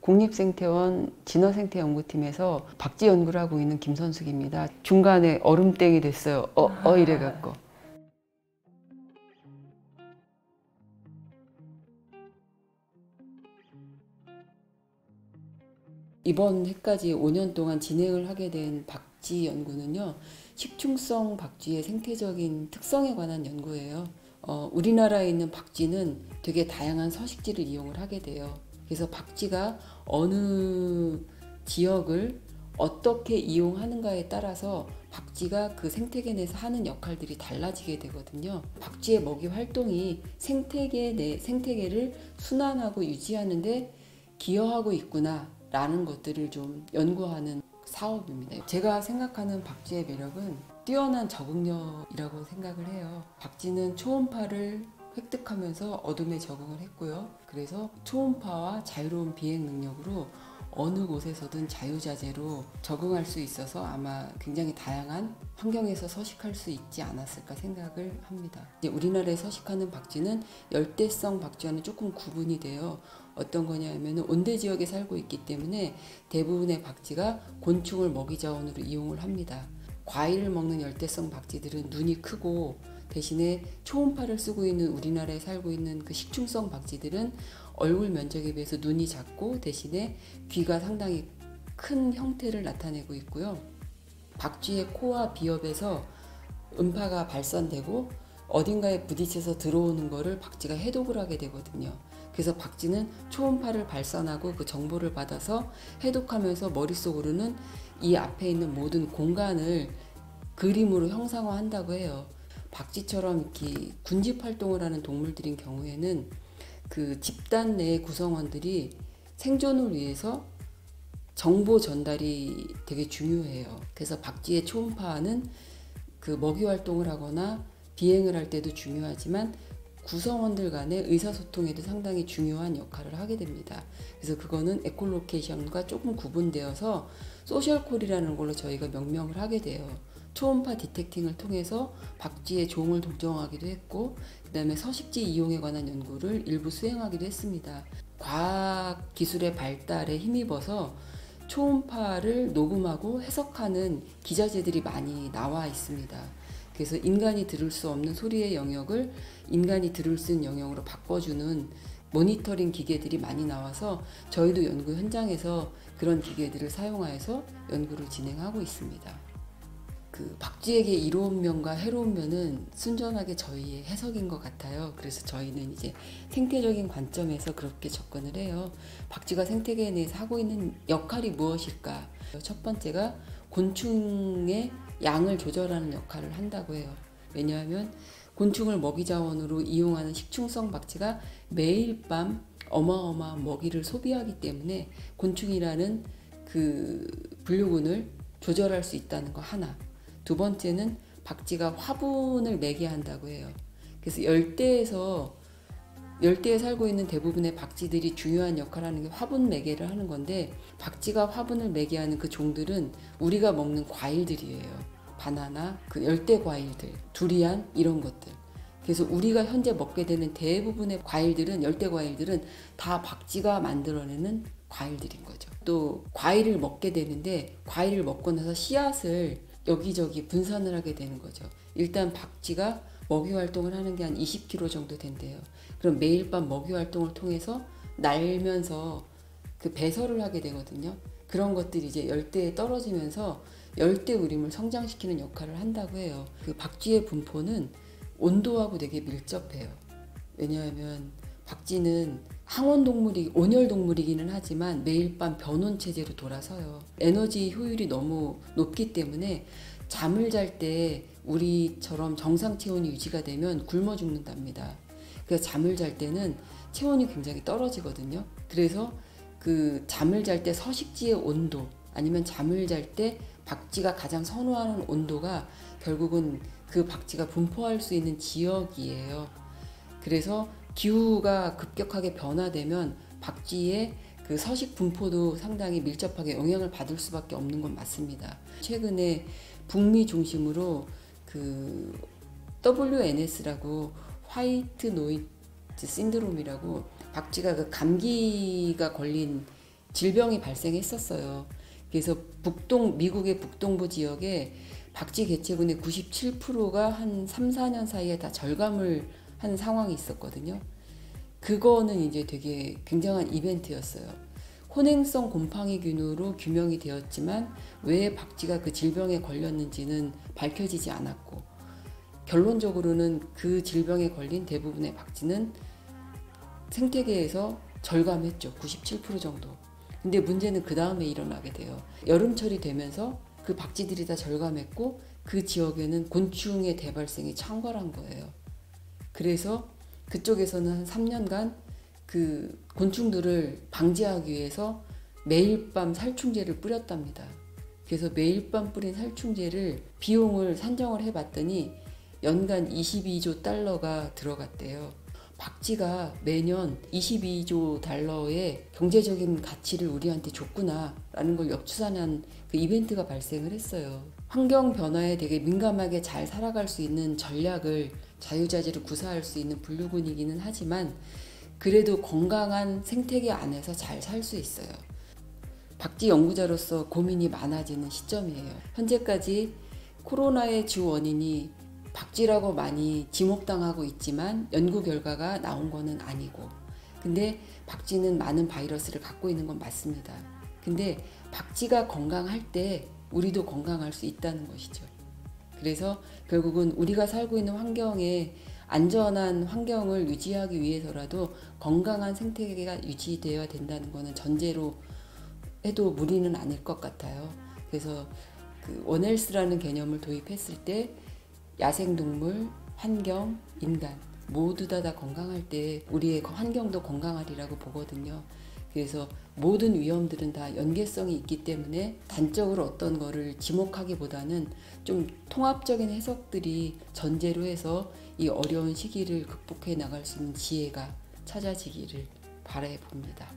국립생태원 진화생태연구팀에서 박쥐 연구를 하고 있는 김선숙입니다. 중간에 얼음땡이 됐어요. 이래갖고. 이번 해까지 5년 동안 진행을 하게 된 박쥐 연구는요, 식충성 박쥐의 생태적인 특성에 관한 연구예요. 우리나라에 있는 박쥐는 되게 다양한 서식지를 이용을 하게 돼요. 그래서 박쥐가 어느 지역을 어떻게 이용하는가에 따라서 박쥐가 그 생태계 내에서 하는 역할들이 달라지게 되거든요. 박쥐의 먹이 활동이 생태계를 순환하고 유지하는데 기여하고 있구나 라는 것들을 좀 연구하는 사업입니다. 제가 생각하는 박쥐의 매력은 뛰어난 적응력이라고 생각을 해요. 박쥐는 초음파를 획득하면서 어둠에 적응을 했고요. 그래서 초음파와 자유로운 비행 능력으로 어느 곳에서든 자유자재로 적응할 수 있어서 아마 굉장히 다양한 환경에서 서식할 수 있지 않았을까 생각을 합니다. 우리나라에 서식하는 박쥐는 열대성 박쥐와는 조금 구분이 돼요. 어떤 거냐면 온대 지역에 살고 있기 때문에 대부분의 박쥐가 곤충을 먹이 자원으로 이용을 합니다. 과일을 먹는 열대성 박쥐들은 눈이 크고 대신에 초음파를 쓰고 있는 우리나라에 살고 있는 그 식충성 박쥐들은 얼굴 면적에 비해서 눈이 작고 대신에 귀가 상당히 큰 형태를 나타내고 있고요. 박쥐의 코와 비엽에서 음파가 발산되고 어딘가에 부딪혀서 들어오는 거를 박쥐가 해독을 하게 되거든요. 그래서 박쥐는 초음파를 발산하고 그 정보를 받아서 해독하면서 머릿속으로는 이 앞에 있는 모든 공간을 그림으로 형상화한다고 해요. 박쥐처럼 이렇게 군집 활동을 하는 동물들인 경우에는 그 집단 내 구성원들이 생존을 위해서 정보 전달이 되게 중요해요. 그래서 박쥐의 초음파는 그 먹이 활동을 하거나 비행을 할 때도 중요하지만 구성원들 간의 의사소통에도 상당히 중요한 역할을 하게 됩니다. 그래서 그거는 에콜로케이션과 조금 구분되어서 소셜콜이라는 걸로 저희가 명명을 하게 돼요. 초음파 디텍팅을 통해서 박쥐의 종을 독점하기도 했고 그 다음에 서식지 이용에 관한 연구를 일부 수행하기도 했습니다. 과학기술의 발달에 힘입어서 초음파를 녹음하고 해석하는 기자재들이 많이 나와 있습니다. 그래서 인간이 들을 수 없는 소리의 영역을 인간이 들을 수 있는 영역으로 바꿔주는 모니터링 기계들이 많이 나와서 저희도 연구 현장에서 그런 기계들을 사용하여서 연구를 진행하고 있습니다. 그 박쥐에게 이로운 면과 해로운 면은 순전하게 저희의 해석인 것 같아요. 그래서 저희는 이제 생태적인 관점에서 그렇게 접근을 해요. 박쥐가 생태계 내에서 하고 있는 역할이 무엇일까? 첫 번째가 곤충의 양을 조절하는 역할을 한다고 해요. 왜냐하면 곤충을 먹이 자원으로 이용하는 식충성 박쥐가 매일 밤 어마어마한 먹이를 소비하기 때문에 곤충이라는 그 분류군을 조절할 수 있다는 거 하나. 두 번째는 박쥐가 화분을 매게 한다고 해요. 그래서 열대에 살고 있는 대부분의 박쥐들이 중요한 역할을 하는 게 화분 매개를 하는 건데 박쥐가 화분을 매게 하는 그 종들은 우리가 먹는 과일들이에요. 바나나, 그 열대 과일들, 두리안 이런 것들. 그래서 우리가 현재 먹게 되는 대부분의 과일들은 열대 과일들은 다 박쥐가 만들어내는 과일들인 거죠. 또 과일을 먹게 되는데 과일을 먹고 나서 씨앗을 여기저기 분산을 하게 되는 거죠. 일단 박쥐가 먹이 활동을 하는 게 한 20km 정도 된대요. 그럼 매일 밤 먹이 활동을 통해서 날면서 그 배설을 하게 되거든요. 그런 것들이 이제 열대에 떨어지면서 열대우림을 성장시키는 역할을 한다고 해요. 그 박쥐의 분포는 온도하고 되게 밀접해요. 왜냐하면 박쥐는 온혈동물이기는 하지만 매일 밤 변온 체제로 돌아서요. 에너지 효율이 너무 높기 때문에 잠을 잘 때 우리처럼 정상 체온이 유지가 되면 굶어 죽는답니다. 그래서 잠을 잘 때는 체온이 굉장히 떨어지거든요. 그래서 그 잠을 잘 때 서식지의 온도 아니면 잠을 잘 때 박쥐가 가장 선호하는 온도가 결국은 그 박쥐가 분포할 수 있는 지역이에요. 그래서 기후가 급격하게 변화되면 박쥐의 그 서식 분포도 상당히 밀접하게 영향을 받을 수밖에 없는 건 맞습니다. 최근에 북미 중심으로 그 WNS라고 화이트 노이즈 신드롬이라고 박쥐가 그 감기가 걸린 질병이 발생했었어요. 그래서 미국의 북동부 지역에 박쥐 개체군의 97%가 한 3, 4년 사이에 다 절감을 한 상황이 있었거든요. 그거는 이제 되게 굉장한 이벤트였어요. 혼행성 곰팡이균으로 규명이 되었지만 왜 박쥐가 그 질병에 걸렸는지는 밝혀지지 않았고, 결론적으로는 그 질병에 걸린 대부분의 박쥐는 생태계에서 절감했죠. 97% 정도. 근데 문제는 그 다음에 일어나게 돼요. 여름철이 되면서 그 박쥐들이 다 절감했고 그 지역에는 곤충의 대발생이 창궐한 거예요. 그래서 그쪽에서는 한 3년간 그 곤충들을 방지하기 위해서 매일 밤 살충제를 뿌렸답니다. 그래서 매일 밤 뿌린 살충제를 비용을 산정을 해봤더니 연간 22조 달러가 들어갔대요. 박쥐가 매년 22조 달러의 경제적인 가치를 우리한테 줬구나 라는 걸 역추산한 그 이벤트가 발생을 했어요. 환경 변화에 되게 민감하게 잘 살아갈 수 있는 전략을 자유자재로 구사할 수 있는 분류군이기는 하지만 그래도 건강한 생태계 안에서 잘 살 수 있어요. 박쥐 연구자로서 고민이 많아지는 시점이에요. 현재까지 코로나의 주 원인이 박쥐라고 많이 지목당하고 있지만 연구 결과가 나온 거는 아니고, 근데 박쥐는 많은 바이러스를 갖고 있는 건 맞습니다. 근데 박쥐가 건강할 때 우리도 건강할 수 있다는 것이죠. 그래서 결국은 우리가 살고 있는 환경에 안전한 환경을 유지하기 위해서라도 건강한 생태계가 유지되어야 된다는 것은 전제로 해도 무리는 아닐 것 같아요. 그래서 그 원헬스라는 개념을 도입했을 때 야생동물, 환경, 인간 모두 다 건강할 때 우리의 환경도 건강하리라고 보거든요. 그래서 모든 위험들은 다 연계성이 있기 때문에 단적으로 어떤 거를 지목하기보다는 좀 통합적인 해석들이 전제로 해서 이 어려운 시기를 극복해 나갈 수 있는 지혜가 찾아지기를 바라봅니다.